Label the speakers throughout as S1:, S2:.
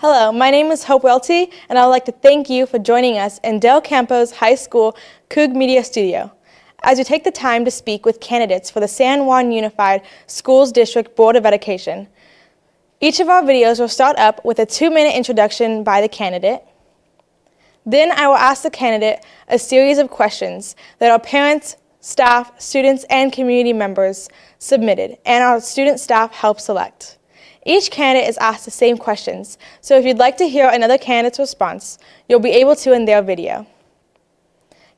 S1: Hello, my name is Hope Welty, and I would like to thank you for joining us in Del Campo's High School Coug Media Studio as we take the time to speak with candidates for the San Juan Unified Schools District Board of Education. Each of our videos will start up with a 2-minute introduction by the candidate. Then I will ask the candidate a series of questions that our parents, staff, students, and community members submitted, and our student staff helped select. Each candidate is asked the same questions, so if you'd like to hear another candidate's response, you'll be able to in their video.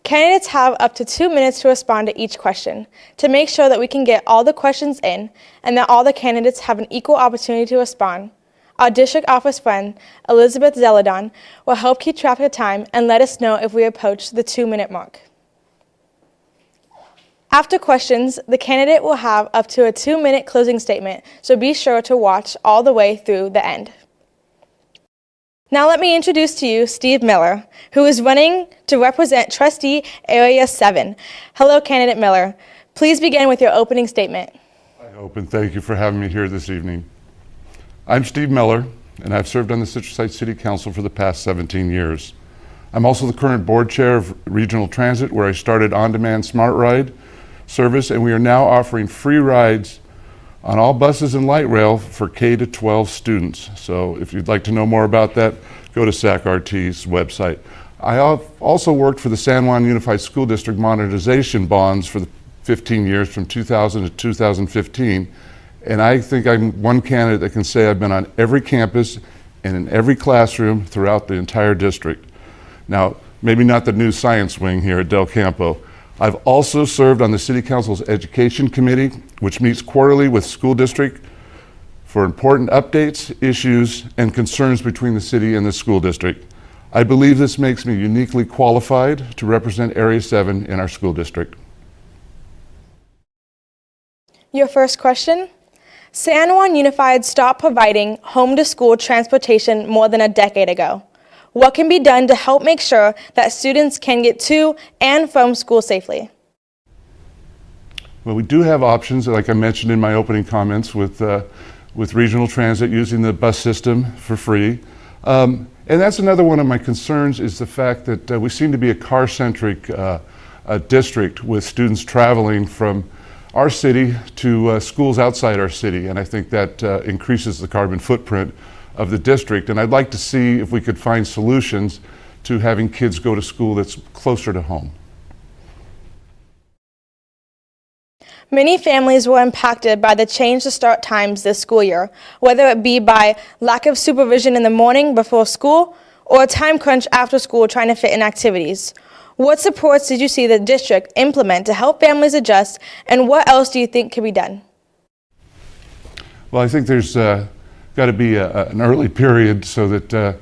S1: Candidates have up to 2 minutes to respond to each question to make sure that we can get all the questions in and that all the candidates have an equal opportunity to respond. Our district office friend, Elizabeth Zeladon, will help keep track of time and let us know if we approach the 2-minute mark. After questions, the candidate will have up to a 2-minute closing statement, so be sure to watch all the way through the end. Now let me introduce to you Steve Miller, who is running to represent Trustee Area 7. Hello, candidate Miller. Please begin with your opening statement.
S2: Hi, Hope, and thank you for having me here this evening. I'm Steve Miller, and I've served on the Citrus Heights City Council for the past 17 years. I'm also the current board chair of Regional Transit, where I started on-demand Smart Ride service, and we are now offering free rides on all buses and light rail for K-12 students. So if you'd like to know more about that, go to SAC-RT's website. I have also worked for the San Juan Unified School District monetization bonds for the 15 years from 2000 to 2015, and I think I'm one candidate that can say I've been on every campus and in every classroom throughout the entire district. Now, maybe not the new science wing here at Del Campo. I've also served on the City Council's Education Committee, which meets quarterly with school district for important updates, issues, and concerns between the city and the school district. I believe this makes me uniquely qualified to represent Area 7 in our school district.
S1: Your first question. San Juan Unified stopped providing home-to-school transportation more than a decade ago. What can be done to help make sure that students can get to and from school safely?
S2: Well, we do have options, like I mentioned in my opening comments, with regional transit using the bus system for free. And that's another one of my concerns, is the fact that we seem to be a car-centric district with students traveling from our city to schools outside our city. And I think that increases the carbon footprint of the district, and I'd like to see if we could find solutions to having kids go to school that's closer to home.
S1: Many families were impacted by the change to start times this school year, whether it be by lack of supervision in the morning before school or a time crunch after school trying to fit in activities. What supports did you see the district implement to help families adjust, and what else do you think could be done?
S2: Well, I think there's got to be an early period so that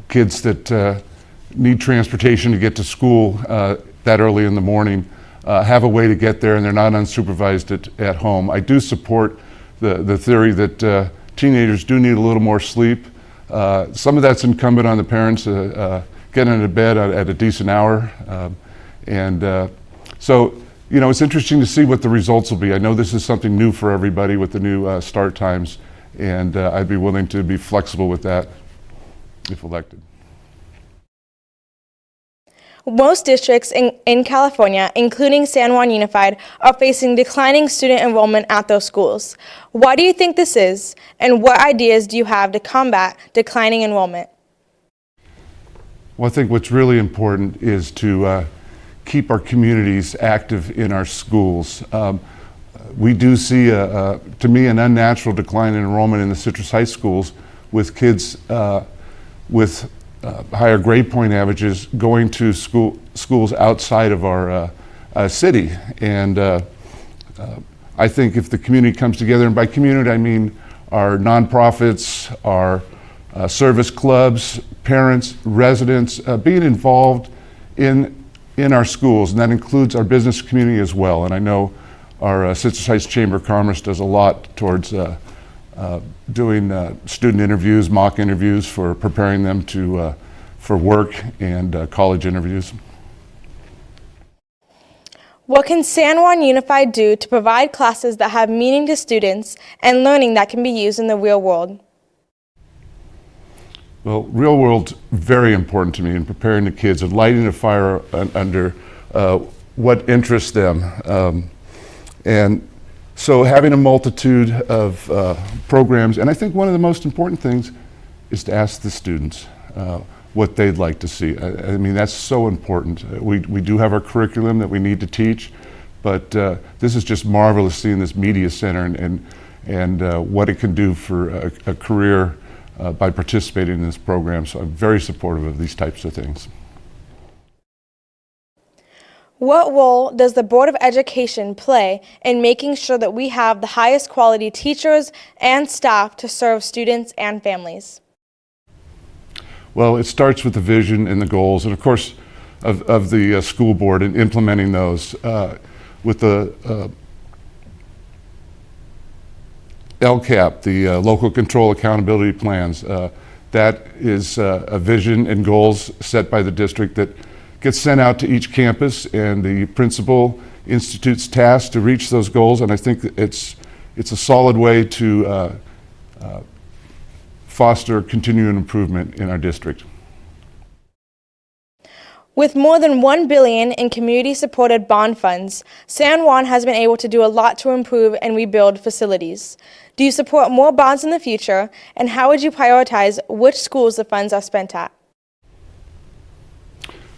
S2: kids that need transportation to get to school that early in the morning have a way to get there and they're not unsupervised at home. I do support the theory that teenagers do need a little more sleep. Some of that's incumbent on the parents getting into bed at a decent hour. So, you know, it's interesting to see what the results will be. I know this is something new for everybody with the new start times, and I'd be willing to be flexible with that if elected.
S1: Most districts in California, including San Juan Unified, are facing declining student enrollment at those schools. Why do you think this is, and what ideas do you have to combat declining enrollment?
S2: Well, I think what's really important is to keep our communities active in our schools. We do see, to me, an unnatural decline in enrollment in the Citrus Heights schools with kids with higher grade point averages going to schools outside of our city. And I think if the community comes together, and by community I mean our nonprofits, our service clubs, parents, residents, being involved in our schools, and that includes our business community as well. And I know our Citrus Heights Chamber of Commerce does a lot towards doing student interviews, mock interviews for preparing them for work and college interviews.
S1: What can San Juan Unified do to provide classes that have meaning to students and learning that can be used in the real world?
S2: Well, real world's very important to me in preparing the kids and lighting a fire under what interests them. And so having a multitude of programs, and I think one of the most important things is to ask the students what they'd like to see. I mean, that's so important. We do have our curriculum that we need to teach, but this is just marvelous seeing this media center and what it can do for a career by participating in this program. So I'm very supportive of these types of things.
S1: What role does the Board of Education play in making sure that we have the highest quality teachers and staff to serve students and families?
S2: Well, it starts with the vision and the goals, and of course, of the school board and implementing those with the LCAP, the Local Control Accountability Plans. That is a vision and goals set by the district that gets sent out to each campus, and the principal institutes tasks to reach those goals. And I think it's a solid way to foster continuing improvement in our district.
S1: With more than $1 billion in community-supported bond funds, San Juan has been able to do a lot to improve and rebuild facilities. Do you support more bonds in the future, and how would you prioritize which schools the funds are spent at?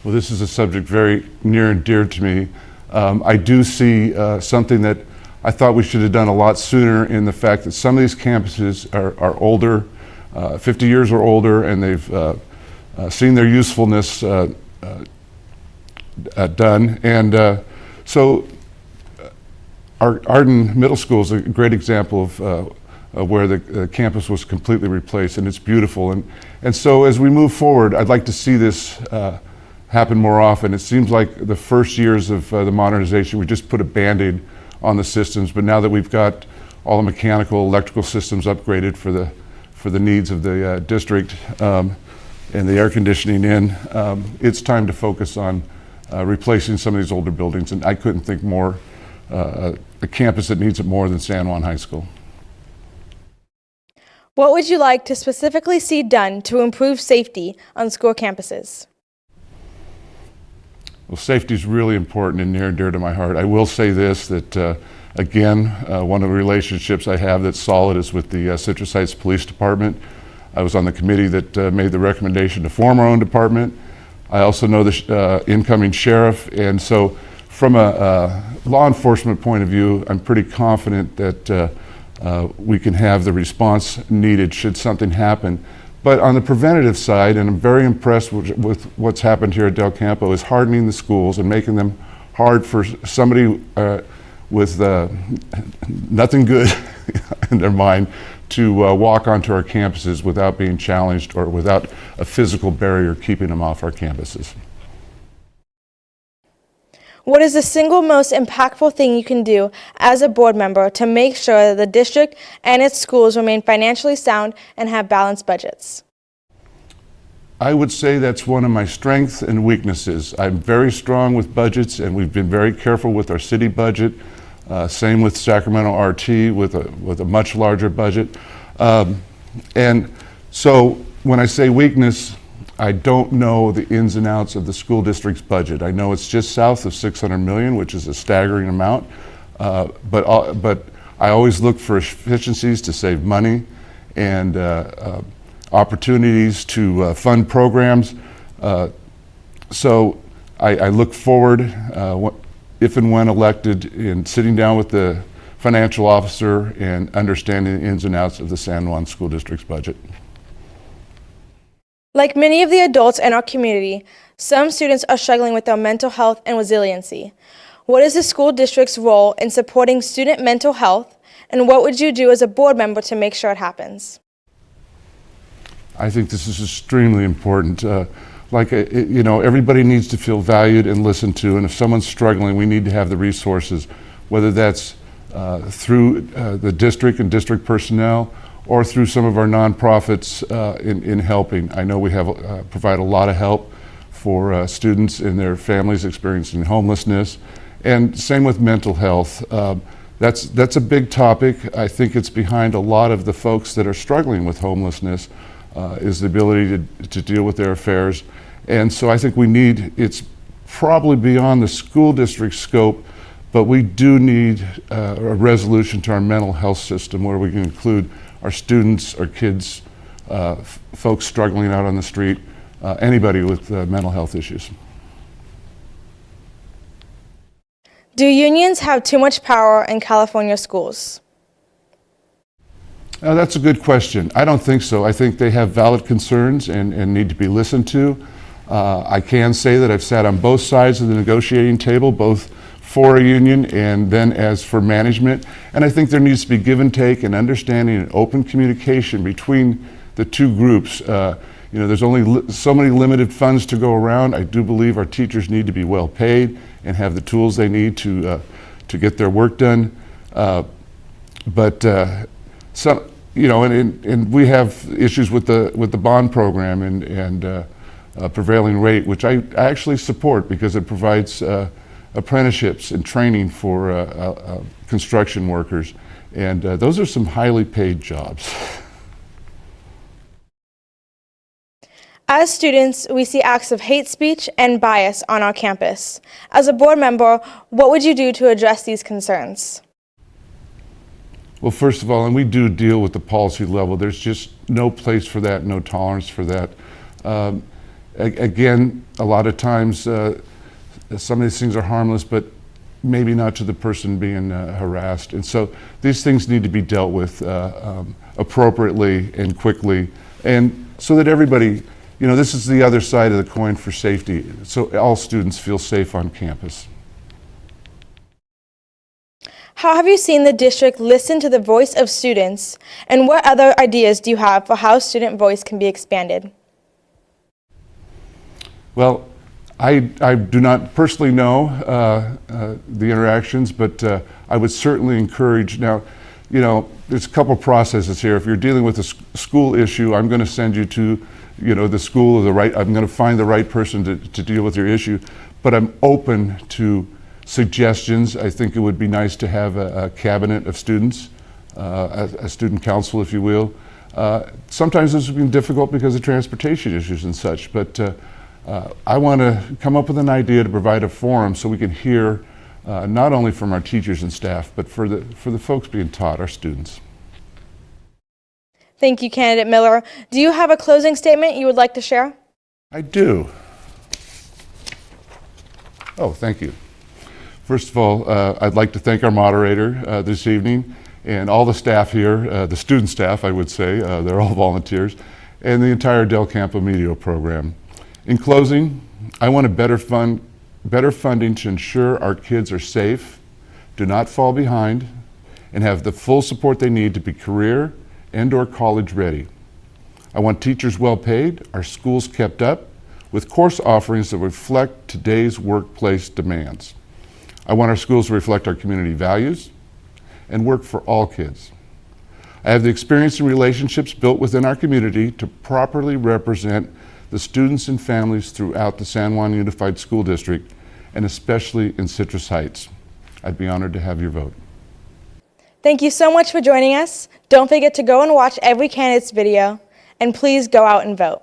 S2: Well, this is a subject very near and dear to me. I do see something that I thought we should have done a lot sooner in the fact that some of these campuses are older, 50 years or older, and they've seen their usefulness done. And so our Arden Middle School is a great example of where the campus was completely replaced, and it's beautiful. And so as we move forward, I'd like to see this happen more often. It seems like the first years of the modernization, we just put a Band-Aid on the systems, but now that we've got all the mechanical, electrical systems upgraded for the needs of the district and the air conditioning in, it's time to focus on replacing some of these older buildings, and I couldn't think more a campus that needs it more than San Juan High School.
S1: What would you like to specifically see done to improve safety on school campuses?
S2: Well, safety is really important and near and dear to my heart. I will say this, that again, one of the relationships I have that's solid is with the Citrus Heights Police Department. I was on the committee that made the recommendation to form our own department. I also know the incoming sheriff, and so from a law enforcement point of view, I'm pretty confident that we can have the response needed should something happen. But on the preventative side, and I'm very impressed with what's happened here at Del Campo, is hardening the schools and making them hard for somebody with nothing good in their mind to walk onto our campuses without being challenged or without a physical barrier keeping them off our campuses.
S1: What is the single most impactful thing you can do as a board member to make sure that the district and its schools remain financially sound and have balanced budgets?
S2: I would say that's one of my strengths and weaknesses. I'm very strong with budgets, and we've been very careful with our city budget. Same with Sacramento RT with a much larger budget. And so when I say weakness, I don't know the ins and outs of the school district's budget. I know it's just south of $600 million, which is a staggering amount. But I always look for efficiencies to save money and opportunities to fund programs. So I look forward, if and when elected, in sitting down with the financial officer and understanding the ins and outs of the San Juan School District's budget.
S1: Like many of the adults in our community, some students are struggling with their mental health and resiliency. What is the school district's role in supporting student mental health, and what would you do as a board member to make sure it happens?
S2: I think this is extremely important. Everybody needs to feel valued and listened to, and if someone's struggling, we need to have the resources, whether that's through the district and district personnel, or through some of our nonprofits in helping. I know we have provide a lot of help for students and their families experiencing homelessness, and same with mental health. That's a big topic. I think it's behind a lot of the folks that are struggling with homelessness. is the ability to deal with their affairs. And so I think it's probably beyond the school district scope, but we do need a resolution to our mental health system where we can include our students, our kids, folks struggling out on the street, anybody with mental health issues.
S1: Do unions have too much power in California schools?
S2: That's a good question. I don't think so. I think they have valid concerns and need to be listened to. I can say that I've sat on both sides of the negotiating table, both for a union and then as for management. And I think there needs to be give and take and understanding and open communication between the two groups. There's only so many limited funds to go around. I do believe our teachers need to be well paid and have the tools they need to get their work done. And we have issues with the bond program and prevailing rate, which I actually support because it provides apprenticeships and training for construction workers, and those are some highly paid jobs.
S1: As students, we see acts of hate speech and bias on our campus. As a board member, what would you do to address these concerns?
S2: Well, first of all, and we do deal with the policy level, there's just no place for that, no tolerance for that. Again, a lot of times some of these things are harmless, but maybe not to the person being harassed. And so these things need to be dealt with appropriately and quickly, and so that everybody, this is the other side of the coin for safety, so all students feel safe on campus.
S1: How have you seen the district listen to the voice of students, and what other ideas do you have for how student voice can be expanded? Well,
S2: I do not personally know the interactions, but I would certainly encourage. Now, there's a couple processes here. If you're dealing with a school issue, I'm going to send you to, the school or I'm going to find the right person to deal with your issue. But I'm open to suggestions. I think it would be nice to have a cabinet of students, a student council, if you will. Sometimes this has been difficult because of transportation issues and such, but I want to come up with an idea to provide a forum so we can hear not only from our teachers and staff, but for the folks being taught, our students.
S1: Thank you, Candidate Miller. Do you have a closing statement you would like to share?
S2: I do. Oh, thank you. First of all, I'd like to thank our moderator this evening and all the staff here, the student staff, I would say, they're all volunteers, and the entire Del Campo Media program. In closing, I want better funding to ensure our kids are safe, do not fall behind, and have the full support they need to be career and/or college ready. I want teachers well paid, our schools kept up, with course offerings that reflect today's workplace demands. I want our schools to reflect our community values and work for all kids. I have the experience and relationships built within our community to properly represent the students and families throughout the San Juan Unified School District, and especially in Citrus Heights. I'd be honored to have your vote.
S1: Thank you so much for joining us. Don't forget to go and watch every candidate's video, and please go out and vote.